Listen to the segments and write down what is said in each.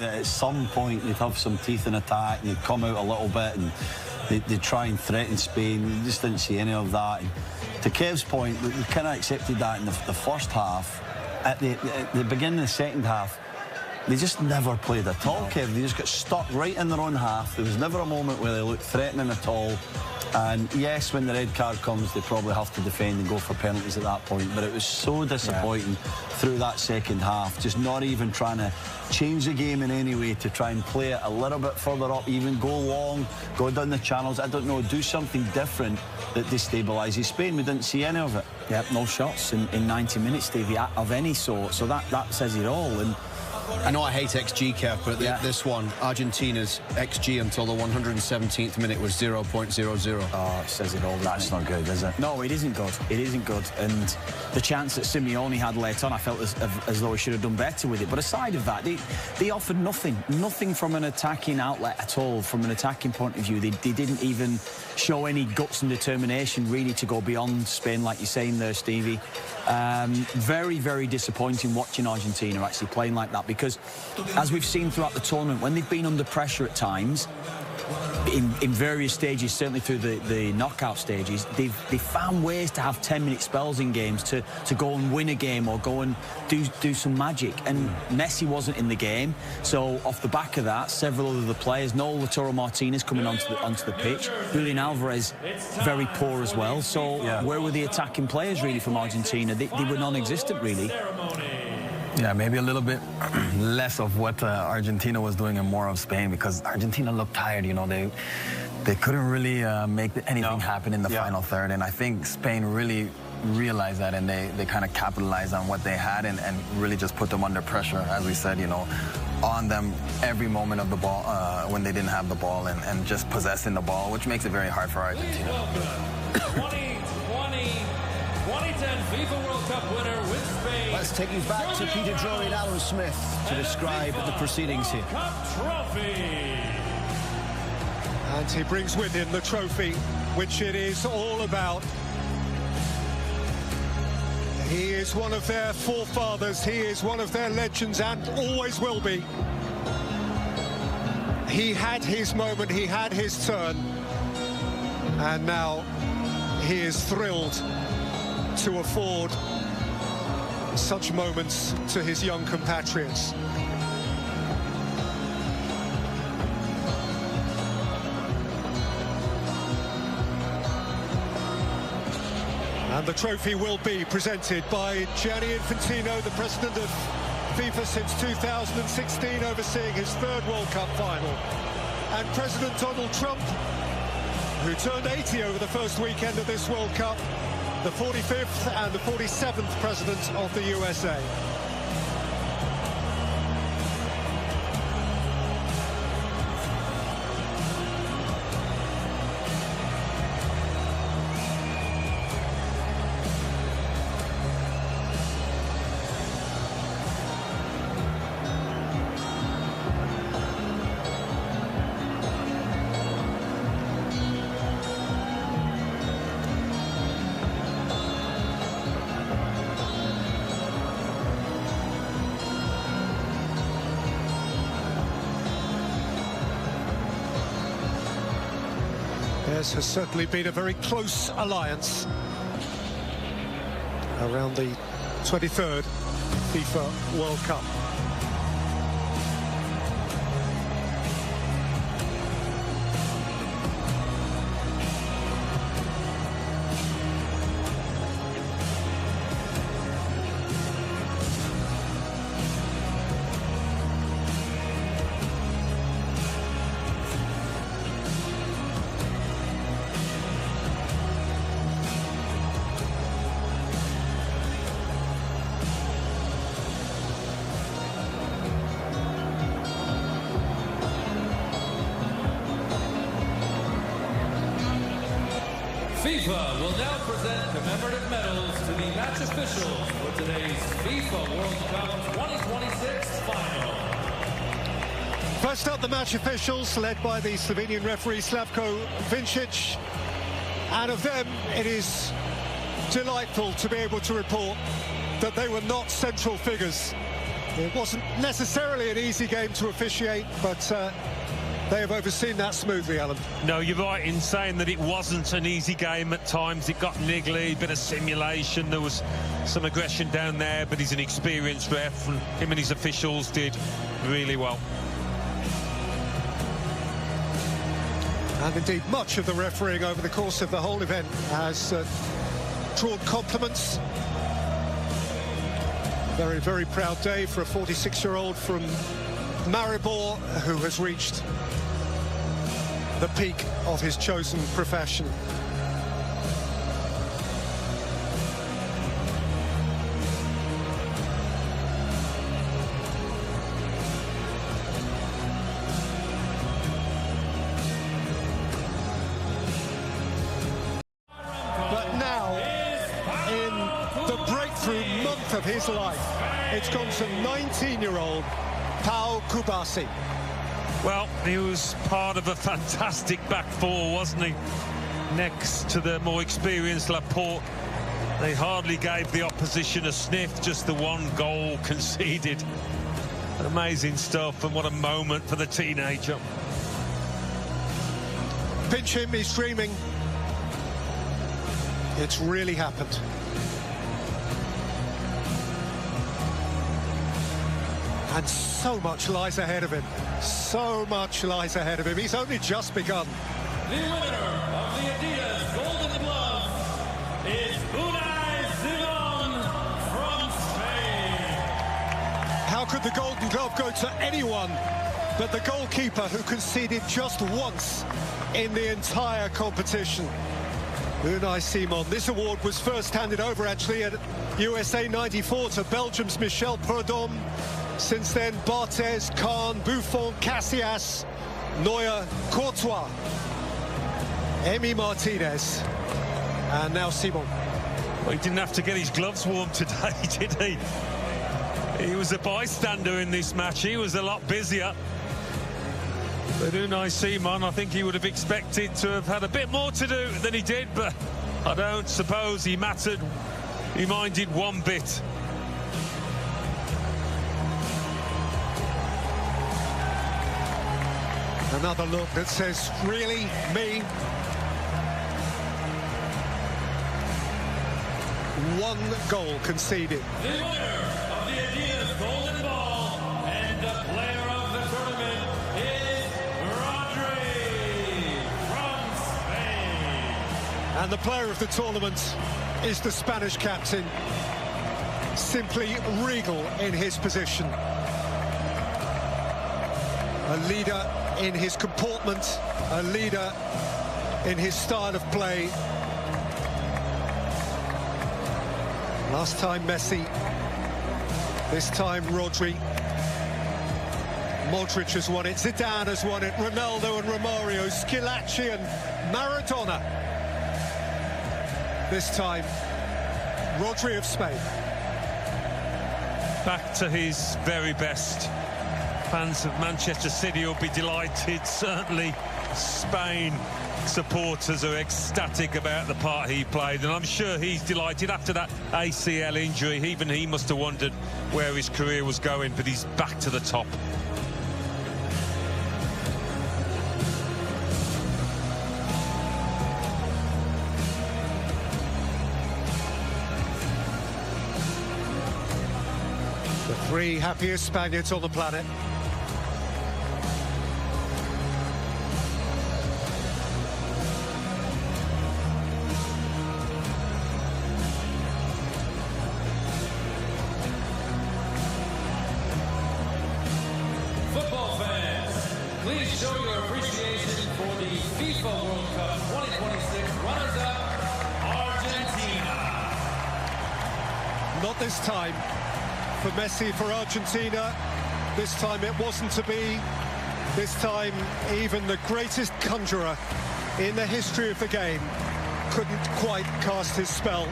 At some point they'd have some teeth in attack and they'd come out a little bit and they'd try and threaten Spain. We just didn't see any of that. And to Kev's point, we kind of accepted that in the first half. At the beginning of the second half, they just never played at all, Kev. They just got stuck right in their own half. There was never a moment where they looked threatening at all. And yes, when the red card comes, they probably have to defend and go for penalties at that point. But it was so disappointing through that second half, just not even trying to change the game in any way to try and play it a little bit further up, even go long, go down the channels. I don't know, do something different that destabilises Spain. We didn't see any of it. Yeah, no shots in 90 minutes, Stevie, of any sort. So that says it all. And I know I hate XG, Kev, but this one, Argentina's XG until the 117th minute was 0.00. Oh, it says it all. That's not good, is it? No, it isn't good. It isn't good. And the chance that Simeone had late on, I felt as though he should have done better with it. But aside of that, they offered nothing from an attacking outlet at all. From an attacking point of view, they didn't even show any guts and determination really to go beyond Spain, like you're saying there, Stevie. Very, very disappointing watching Argentina actually playing like that, because as we've seen throughout the tournament, when they've been under pressure at times, in various stages, certainly through the knockout stages, they've found ways to have 10-minute spells in games to go and win a game or go and do some magic. And Messi wasn't in the game, so off the back of that, several of the players, no Lautaro Martinez coming onto the pitch, Julian Alvarez very poor as well. So where were the attacking players really from Argentina? They were non-existent really. Yeah, maybe a little bit less of what Argentina was doing and more of Spain, because Argentina looked tired, you know. They couldn't really make anything happen in the final third, and I think Spain really realized that, and they kind of capitalized on what they had and really just put them under pressure, as we said, you know, on them every moment of the ball when they didn't have the ball and just possessing the ball, which makes it very hard for Argentina. 2010 FIFA World Cup winner with Spain. Let's take you back to Peter Drury and Alan Smith to describe the proceedings here. And he brings with him the trophy, which it is all about. He is one of their forefathers. He is one of their legends and always will be. He had his moment, he had his turn. And now he is thrilled to afford such moments to his young compatriots. And the trophy will be presented by Gianni Infantino, the president of FIFA since 2016, overseeing his third World Cup final. And President Donald Trump, who turned 80 over the first weekend of this World Cup, the 45th and the 47th president of the USA. This has certainly been a very close alliance around the 23rd FIFA World Cup. FIFA will now present commemorative medals to the match officials for today's FIFA World Cup 2026 final. First up, the match officials, led by the Slovenian referee Slavko Vincic. And of them, it is delightful to be able to report that they were not central figures It wasn't necessarily an easy game to officiate, but they have overseen that smoothly, Alan. No, you're right in saying that it wasn't an easy game at times. It got niggly, a bit of simulation. There was some aggression down there, but he's an experienced ref, and him and his officials did really well. And indeed, much of the refereeing over the course of the whole event has drawn compliments. Very, very proud day for a 46-year-old from Maribor who has reached the peak of his chosen profession. But now, in the breakthrough month of his life, it's gone to 19-year-old Pau Kubasi. Well, he was part of a fantastic back four, wasn't he? Next to the more experienced Laporte. They hardly gave the opposition a sniff, just the one goal conceded. Amazing stuff, and what a moment for the teenager. Pinch him, he's dreaming. It's really happened. And so much lies ahead of him. So much lies ahead of him. He's only just begun. The winner of the Adidas Golden Glove is Unai Simon from Spain. How could the Golden Glove go to anyone but the goalkeeper who conceded just once in the entire competition? Unai Simon. This award was first handed over, actually, at USA 94 to Belgium's Michel Prudhomme. Since then, Barthez, Kahn, Buffon, Casillas, Neuer, Courtois, Emi Martinez, and now Simon. Well, he didn't have to get his gloves warm today, did he? He was a bystander in this match. He was a lot busier. But Unai Simon, I think he would have expected to have had a bit more to do than he did, but I don't suppose he mattered. He minded one bit. Another look that says, really, me? One goal conceded. The winner of the Adidas Golden Ball and the player of the tournament is Rodri from Spain. And the player of the tournament is the Spanish captain, simply regal in his position. A leader in his comportment, a leader in his style of play. Last time Messi, this time Rodri. Modric has won it, Zidane has won it, Ronaldo and Romario, Schillaci and Maradona. This time, Rodri of Spain. Back to his very best. Fans of Manchester City will be delighted. Certainly Spain supporters are ecstatic about the part he played, and I'm sure he's delighted. After that ACL injury, even he must have wondered where his career was going, but he's back to the top. The three happiest Spaniards on the planet. Football fans, please show your appreciation for the FIFA World Cup 2026 runners-up, Argentina. Not this time for Messi, for Argentina. This time it wasn't to be. This time even the greatest conjurer in the history of the game couldn't quite cast his spell.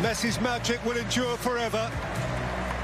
Messi's magic will endure forever.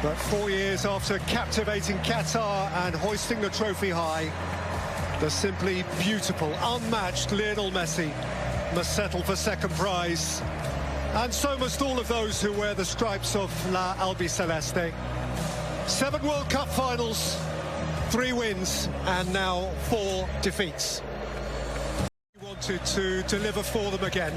But 4 years after captivating Qatar and hoisting the trophy high, the simply beautiful, unmatched Lionel Messi must settle for second prize. And so must all of those who wear the stripes of La Albiceleste. 7 World Cup finals, 3 wins, and now 4 defeats. He wanted to deliver for them again.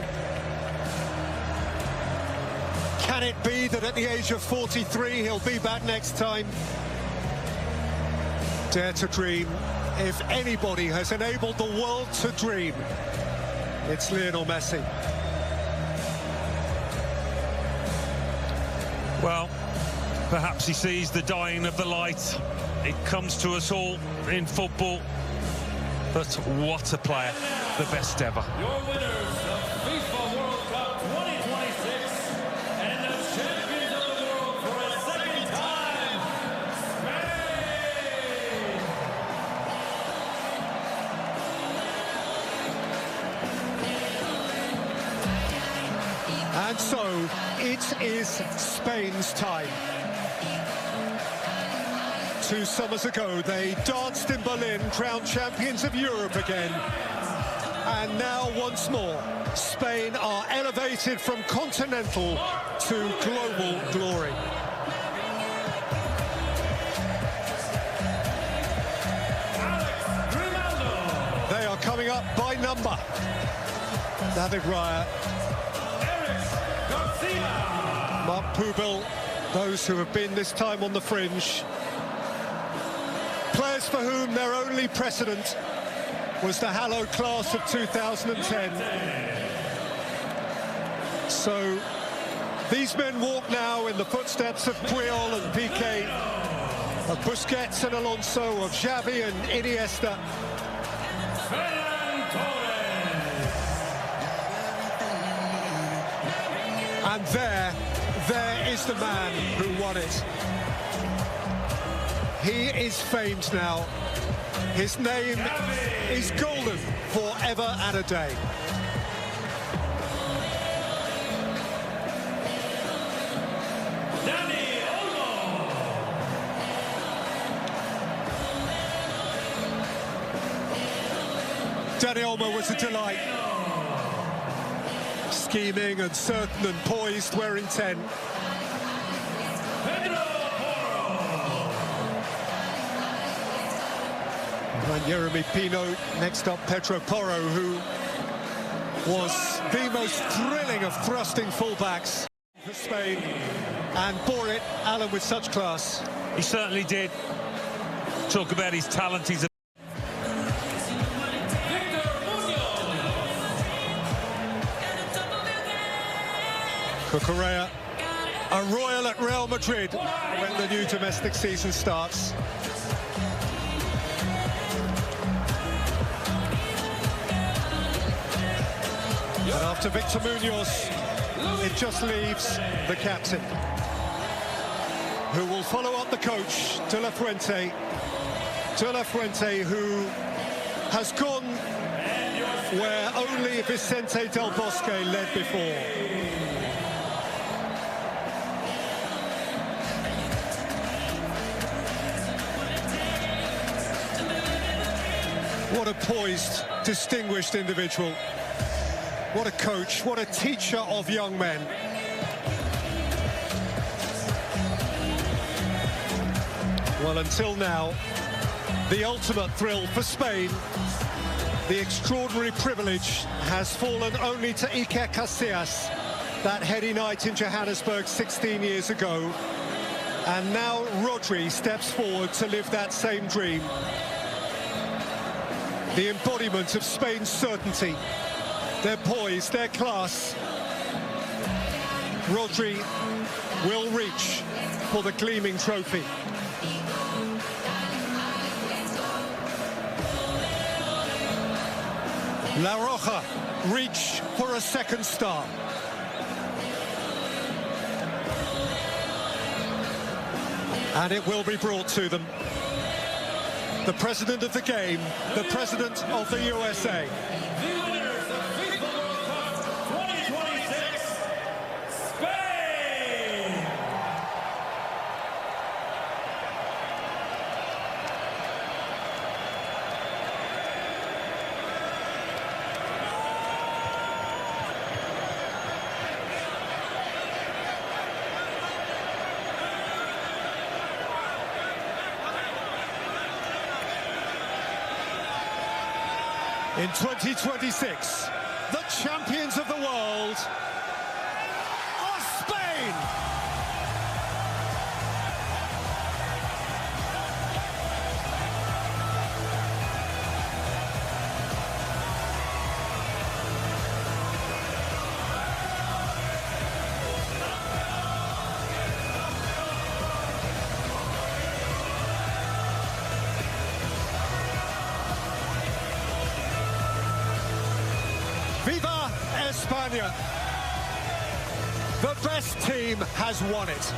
Can it be that at the age of 43 he'll be back next time? Dare to dream. If anybody has enabled the world to dream, it's Lionel Messi. Well, perhaps he sees the dying of the light. It comes to us all in football. But what a player, the best ever. Your winners of FIFA World Cup 2026 and the champions of the world for a second time, Spain! And so, it is Spain's time. 2 summers ago, they danced in Berlin, crowned champions of Europe again. And now, once more, Spain are elevated from continental to global glory. They are coming up by number. David Raya, Mark Poubel, those who have been this time on the fringe. Players for whom their only precedent was the hallowed class of 2010. So these men walk now in the footsteps of Puyol and Piqué, of Busquets and Alonso, of Xavi and Iniesta. And there is the man who won it. He is famed now. His name is golden forever and a day. Dani Olmo was a delight. Scheming and certain and poised, wearing 10. And Jeremy Pino, next up Pedro Porro, who was the most thrilling of thrusting fullbacks for Spain, and bore it, Alan, with such class. He certainly did. Talk about his talent, he's a Cucurella, a royal at Real Madrid when the new domestic season starts. But after Victor Munoz, it just leaves the captain, who will follow up the coach, De La Fuente. De La Fuente, who has gone where only Vicente Del Bosque led before. What a poised, distinguished individual. What a coach, what a teacher of young men. Well, until now, the ultimate thrill for Spain, the extraordinary privilege, has fallen only to Iker Casillas, that heady night in Johannesburg 16 years ago. And now Rodri steps forward to live that same dream. The embodiment of Spain's certainty, their poise, their class. Rodri will reach for the gleaming trophy. La Roja reach for a second star. And it will be brought to them. The president of the game, the president of the USA. The winners of FIFA World Cup 2026, Spain! In 2026, the champions of the world are Spain! Viva España! The best team has won it.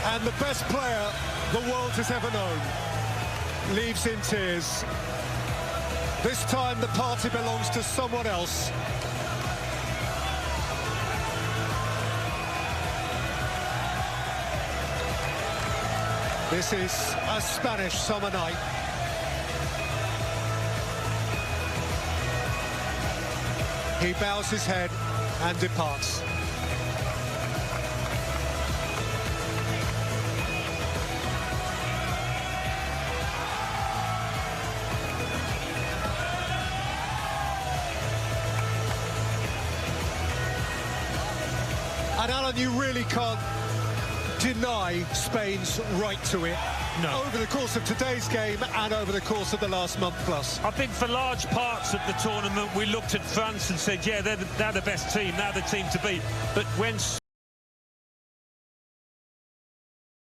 And the best player the world has ever known leaves in tears. This time the party belongs to someone else. This is a Spanish summer night. He bows his head and departs. And Alan, you really can't deny Spain's right to it. No. Over the course of today's game and over the course of the last month plus. I think for large parts of the tournament, we looked at France and said, yeah, they're the best team, they're the team to beat. But when